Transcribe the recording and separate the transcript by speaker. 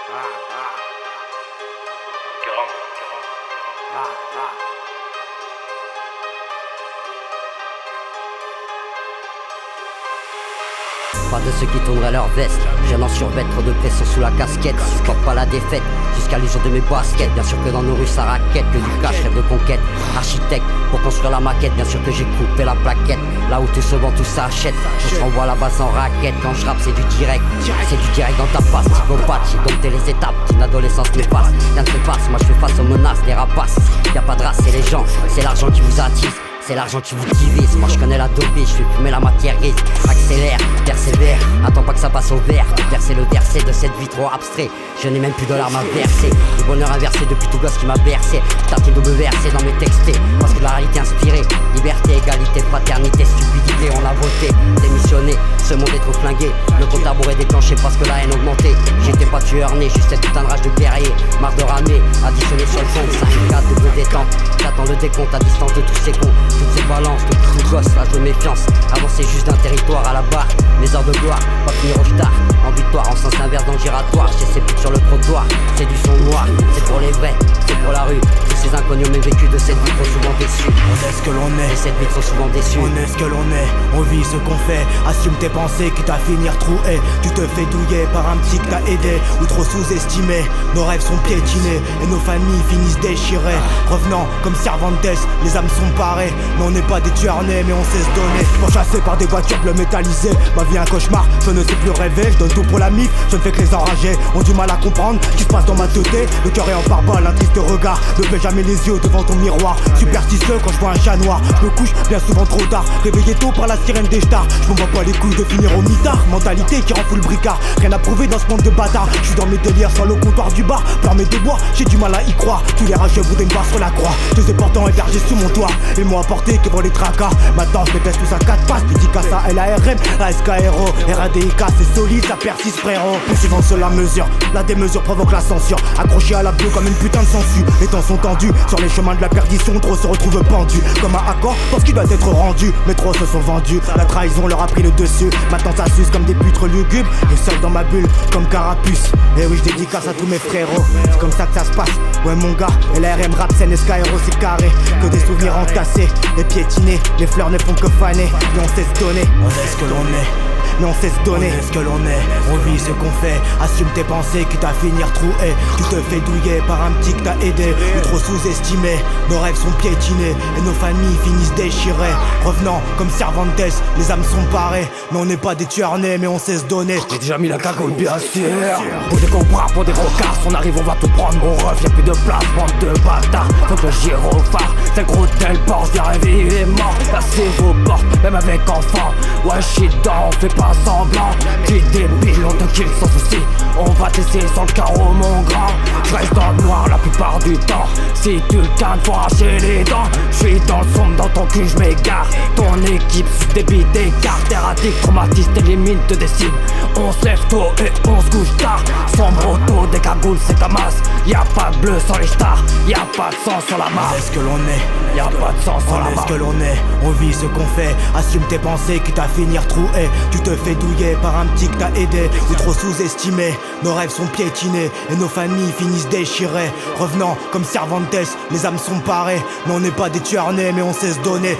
Speaker 1: Pas de ceux qui tourneraient leur veste. Jeune en survêt, trop de pression sous la casquette. Supporte pas la défaite, jusqu'à l'usure de mes baskets. Bien sûr que dans nos rues ça raquette, que du cash, rêve de conquête. Architecte, pour construire la maquette. Bien sûr que j'ai coupé la plaquette. Là où tout se vend, tout s'achète. Je te renvoie la base en raquette. Quand je rappe c'est du direct. C'est du direct dans ta face, psychopathe. J'ai dompté les étapes d'une adolescence néfaste. Rien ne se passe, moi je fais face aux menaces des rapaces. Y'a pas de race, c'est les gens, c'est l'argent qui vous attise. C'est l'argent qui vous divise, moi je connais la dopée, je fais fumer la matière grise. Accélère, persévère, attends pas que ça passe au vert. Verser le verset de cette vie trop abstrait. Je n'ai même plus de larmes à verser. Le bonheur inversé depuis tout gosse qui m'a bercé. T'as double versé dans mes textés, parce que la réalité inspirée. Liberté, égalité, fraternité, stupidité, on a voté. Démissionné, ce monde est trop flingué. Le compte à rebours est déclenché parce que la haine augmentée. J'étais pas tueur né, juste cette putain de rage de guerrier. Marre de ramer, additionné sur le fond. 5-4 double détente, j'attends le décompte à distance de tous ces cons. Toutes ces balances de tout gosse, l'âge de méfiance. Avancer juste d'un territoire à la barre. Les heures de gloire, pas finir au retard. En victoire, en sens inverse dans le giratoire. J'ai ces pics sur le trottoir, c'est du son noir. C'est pour les vrais, c'est pour la rue. Tous ces inconnus ont même vécu de cette vie trop souvent déçus.
Speaker 2: On est ce que l'on est,
Speaker 1: et cette vie trop souvent déçue.
Speaker 2: On est ce que l'on est, on vit ce qu'on fait. Assume tes pensées, quitte à finir troué. Tu te fais douiller par un petit que t'as aidé ou trop sous-estimé. Nos rêves sont piétinés et nos familles finissent déchirées. Revenant comme Cervantes, les âmes sont parées. Mais on n'est pas des tueurs nés, mais on sait se donner. Pourchassé par des voitures bleu métallisées. Ma vie un cauchemar, je ne sais plus rêver. Je donne tout pour la mif, je ne fais que les enrager. Ont du mal à comprendre ce qui se passe dans ma tête. Le cœur est en pare-balles, un triste regard. Ne fais jamais les yeux devant ton miroir. Superstitieux quand je vois un chat noir. Je me couche bien souvent trop tard, réveillé tôt par la sirène des stars. Je m'en bats pas les couilles de finir au mitard. Mentalité qui rend fou le bricard. Rien à prouver dans ce monde de bâtards. Je suis dans mes délires sans le comptoir du bar. Pleure mes déboires, j'ai du mal à y croire. Tous les rageux voudraient me voir sur la croix. Je les ai pourtant hébergés sous mon toit. Ils m'ont apporté que pour les tracas. Maintenant je les baisse tous à 4 passes. Dédicace à LARM, à SKRO. RADIK c'est solide, ça persiste frérot. Poursuivant sur la mesure, la démesure provoque la censure. Accroché à la bleue comme une putain de sangsue. Les temps sont tendus, sur les chemins de la perdition. Trop se retrouvent pendus, comme un accord parce qu'il doit être rendu. Mais trop se sont vendus, la trahison leur a pris le dessus. Maintenant ça suce comme des putres lugubres. Et seul dans ma bulle, comme Carapuce. Et oui je dédicace à tous mes frérots. C'est comme ça que ça se passe, ouais mon gars. LARM, rap, scène, SKRO c'est carré. Que des souvenirs entassés, les piétinés. Les fleurs ne font que faner, mais on sait se donner. On est ce que l'on est, mais on sait se donner. On est ce que l'on est, on vit ce qu'on fait. Assume tes pensées, quitte à finir troué. Tu te fais douiller par un petit que t'as aidé ou trop sous-estimé. Nos rêves sont piétinés et nos familles finissent déchirées. Revenant comme Cervantes, les âmes sont parées. Mais on n'est pas des tueurs nés, mais on sait se donner.
Speaker 3: J'ai déjà mis la cagoule bien sûr. Pour des cobras, pour des rocards. Si on arrive on va tout prendre, mon ref, y'a plus de place, bande de bâtards. Faut que le gyrophare, c'est le gros tel Porsche. Viens réveiller mort, passez vos portes, même avec enfants. Ouais shit on fait pas semblant. Qui débile, on te kill sans souci. On va t'essayer sur le carreau mon grand. Je reste dans le noir la plupart du temps. Si tu le cannes faut arracher les dents. J'suis dans le sombre, dans ton cul j'm'égare. Ton équipe sous débit d'écart. Terre addict, traumatiste, élimine, te décime. On se lève tôt et on se couche tard. Sombre auto, des cagoules c'est ta masse. Y'a pas de bleu sans les stars. Y'a pas de sang sur la
Speaker 2: On
Speaker 3: masse.
Speaker 2: est ce que l'on est,
Speaker 3: Y'a pas de sang sur la
Speaker 2: on est ce
Speaker 3: masse.
Speaker 2: que l'on est, on vit ce qu'on fait. Assume tes pensées, quitte à finir troué. Tu te fais douiller par un petit que t'as aidé ou trop sous-estimé. Nos rêves sont piétinés et nos familles finissent déchirées. Revenant comme Cervantes, les âmes sont parées. Mais on n'est pas des tueurs nés, mais on sait se donner.